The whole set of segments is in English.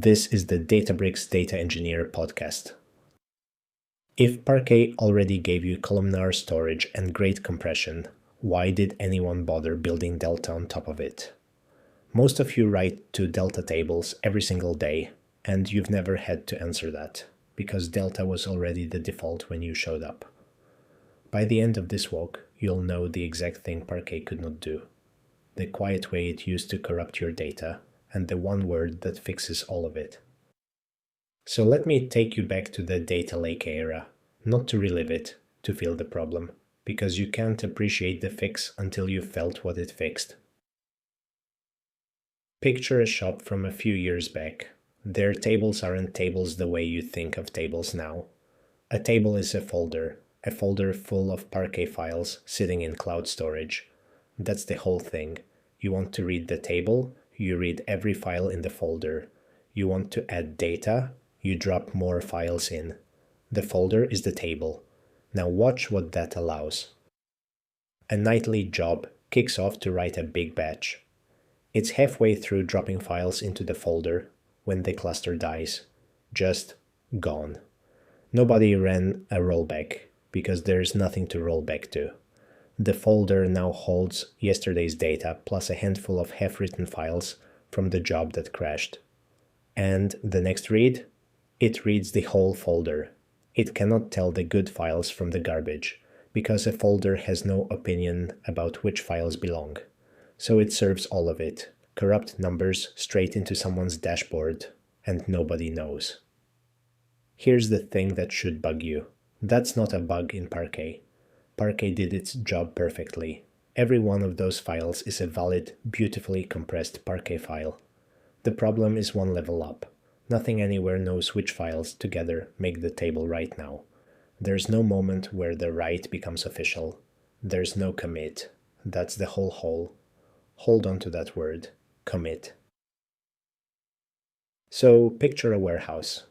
This is the Databricks Data Engineer podcast. If Parquet already gave you columnar storage and great compression, why did anyone bother building Delta on top of it? Most of you write to Delta tables every single day, and you've never had to answer that, because Delta was already the default when you showed up. By the end of this walk, you'll know the exact thing Parquet could not do, the quiet way it used to corrupt your data, and the one word that fixes all of it. So let me take you back to the data lake era, not to relive it, to feel the problem, because you can't appreciate the fix until you've felt what it fixed. Picture a shop from a few years back. Their tables aren't tables the way you think of tables now. A table is a folder full of Parquet files sitting in cloud storage. That's the whole thing. You want to read the table, you read every file in the folder. You want to add data, you drop more files in. The folder is the table. Now watch what that allows. A nightly job kicks off to write a big batch. It's halfway through dropping files into the folder when the cluster dies. Just gone. Nobody ran a rollback because there's nothing to roll back to. The folder now holds yesterday's data plus a handful of half-written files from the job that crashed. And the next read? It reads the whole folder. It cannot tell the good files from the garbage, because a folder has no opinion about which files belong. So it serves all of it, corrupt numbers straight into someone's dashboard, and nobody knows. Here's the thing that should bug you. That's not a bug in Parquet. Parquet did its job perfectly. Every one of those files is a valid, beautifully compressed Parquet file. The problem is one level up. Nothing anywhere knows which files together make the table right now. There's no moment where the write becomes official. There's no commit. That's the whole hole. Hold on to that word. Commit. So picture a warehouse.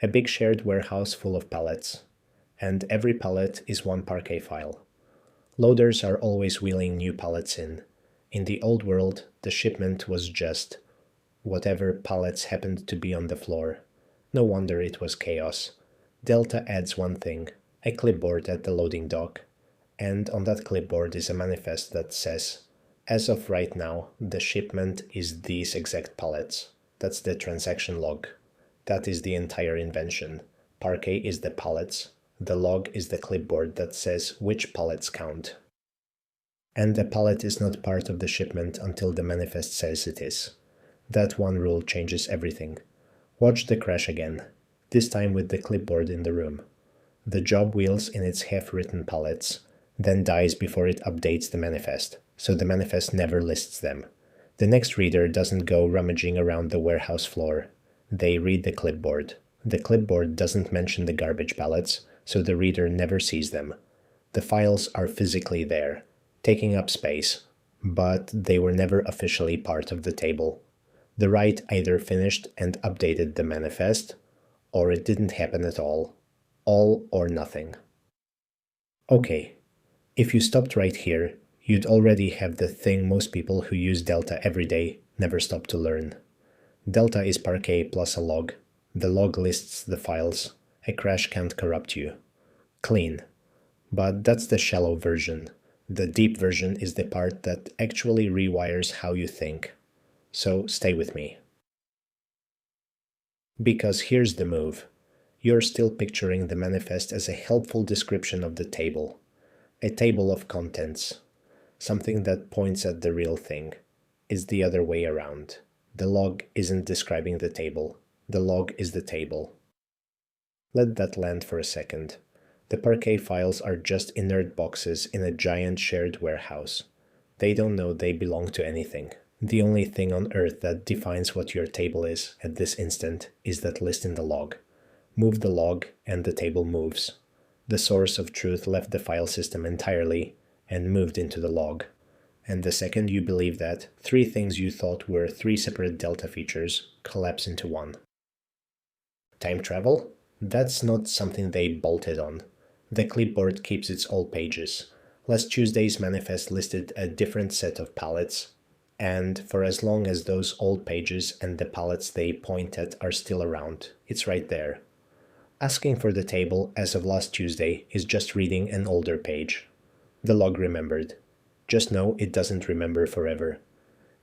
A big shared warehouse full of pallets. And every pallet is one Parquet file. Loaders are always wheeling new pallets in. In the old world, the shipment was just whatever pallets happened to be on the floor. No wonder it was chaos. Delta adds one thing, a clipboard at the loading dock. And on that clipboard is a manifest that says, as of right now, the shipment is these exact pallets. That's the transaction log. That is the entire invention. Parquet is the pallets. The log is the clipboard that says which pallets count. And the pallet is not part of the shipment until the manifest says it is. That one rule changes everything. Watch the crash again, this time with the clipboard in the room. The job wheels in its half-written pallets, then dies before it updates the manifest, so the manifest never lists them. The next reader doesn't go rummaging around the warehouse floor. They read the clipboard. The clipboard doesn't mention the garbage pallets, so the reader never sees them. The files are physically there, taking up space, but they were never officially part of the table. The write either finished and updated the manifest, or it didn't happen at all or nothing. Okay, if you stopped right here, you'd already have the thing most people who use Delta every day never stop to learn. Delta is Parquet plus a log. The log lists the files. A crash can't corrupt you. Clean. But that's the shallow version. The deep version is the part that actually rewires how you think. So stay with me. Because here's the move. You're still picturing the manifest as a helpful description of the table. A table of contents. Something that points at the real thing. It's the other way around. The log isn't describing the table. The log is the table. Let that land for a second. The Parquet files are just inert boxes in a giant shared warehouse. They don't know they belong to anything. The only thing on earth that defines what your table is at this instant is that list in the log. Move the log and the table moves. The source of truth left the file system entirely and moved into the log. And the second you believe that, three things you thought were three separate Delta features collapse into one. Time travel? That's not something they bolted on. The clipboard keeps its old pages. Last Tuesday's manifest listed a different set of pallets, and for as long as those old pages and the palettes they point at are still around, it's right there. Asking for the table as of last Tuesday is just reading an older page. The log remembered. Just know it doesn't remember forever.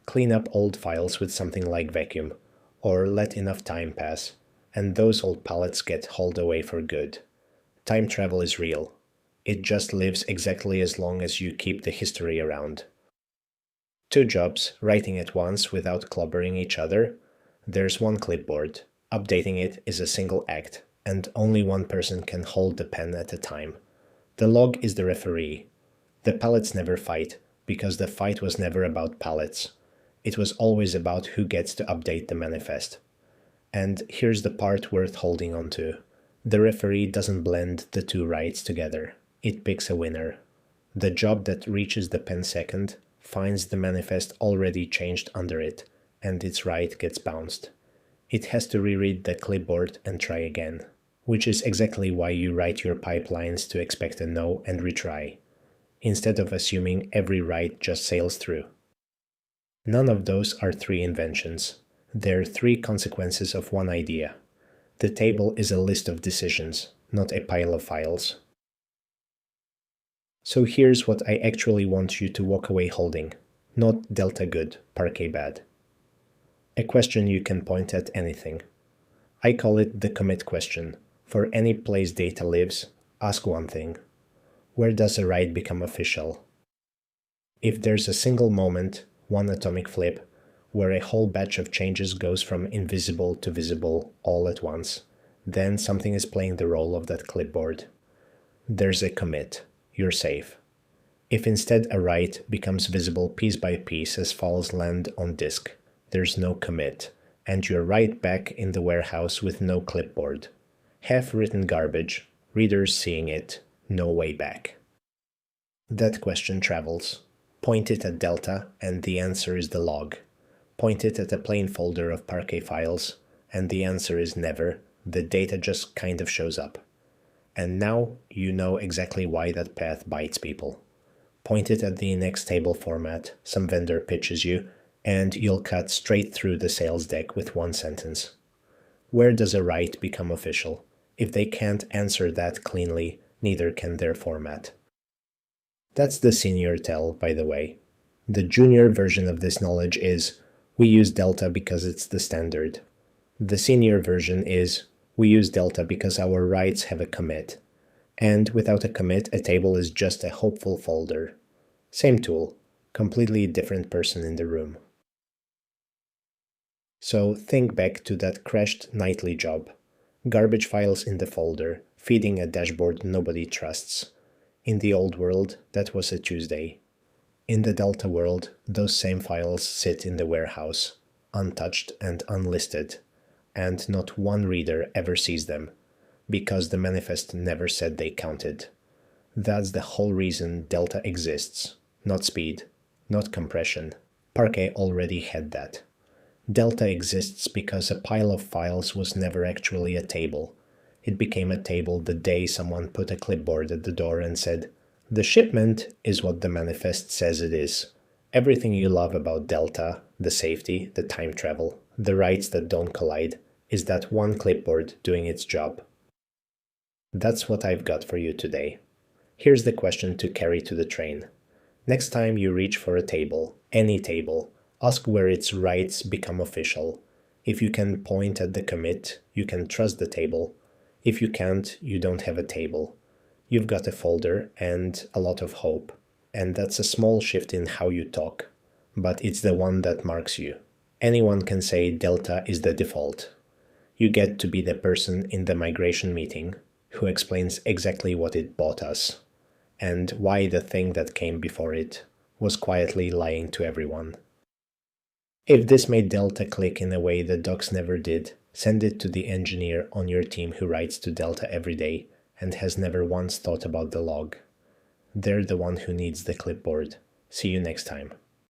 Clean up old files with something like vacuum, or let enough time pass, and those old palettes get hauled away for good. Time travel is real. It just lives exactly as long as you keep the history around. 2 jobs, writing at once without clobbering each other. There's 1 clipboard. Updating it is a single act, and only 1 person can hold the pen at a time. The log is the referee. The palettes never fight, because the fight was never about palettes. It was always about who gets to update the manifest. And here's the part worth holding on to. The referee doesn't blend the 2 writes together. It picks a winner. The job that reaches the pen second finds the manifest already changed under it, and its write gets bounced. It has to reread the clipboard and try again, which is exactly why you write your pipelines to expect a no and retry, instead of assuming every write just sails through. None of those are 3 inventions. They're 3 consequences of 1 idea. The table is a list of decisions, not a pile of files. So here's what I actually want you to walk away holding. Not delta good, Parquet bad. A question you can point at anything. I call it the commit question. For any place data lives, ask one thing. Where does a write become official? If there's a single moment, 1 atomic flip, where a whole batch of changes goes from invisible to visible all at once, then something is playing the role of that clipboard. There's a commit. You're safe. If instead a write becomes visible piece by piece as files land on disk, there's no commit, and you're right back in the warehouse with no clipboard. Half-written garbage, readers seeing it, no way back. That question travels. Point it at Delta, and the answer is the log. Point it at a plain folder of Parquet files, and the answer is never. The data just kind of shows up. And now you know exactly why that path bites people. Point it at the index table format some vendor pitches you, and you'll cut straight through the sales deck with 1 sentence. Where does a write become official? If they can't answer that cleanly, neither can their format. That's the senior tell, by the way. The junior version of this knowledge is, we use delta because it's the standard. The senior version is, we use delta because our writes have a commit. And without a commit, a table is just a hopeful folder. Same tool, completely different person in the room. So think back to that crashed nightly job. Garbage files in the folder, feeding a dashboard nobody trusts. In the old world, that was a Tuesday. In the Delta world, those same files sit in the warehouse, untouched and unlisted, and not 1 reader ever sees them, because the manifest never said they counted. That's the whole reason Delta exists. Not speed, not compression. Parquet already had that. Delta exists because a pile of files was never actually a table. It became a table the day someone put a clipboard at the door and said, "The shipment is what the manifest says it is." Everything you love about Delta, the safety, the time travel, the writes that don't collide, is that 1 clipboard doing its job. That's what I've got for you today. Here's the question to carry to the train. Next time you reach for a table, any table, ask where its writes become official. If you can point at the commit, you can trust the table. If you can't, you don't have a table. You've got a folder and a lot of hope. And that's a small shift in how you talk, but it's the one that marks you. Anyone can say Delta is the default. You get to be the person in the migration meeting who explains exactly what it bought us, and why the thing that came before it was quietly lying to everyone. If this made Delta click in a way the docs never did, send it to the engineer on your team who writes to Delta every day and has never once thought about the log. They're the one who needs the clipboard. See you next time.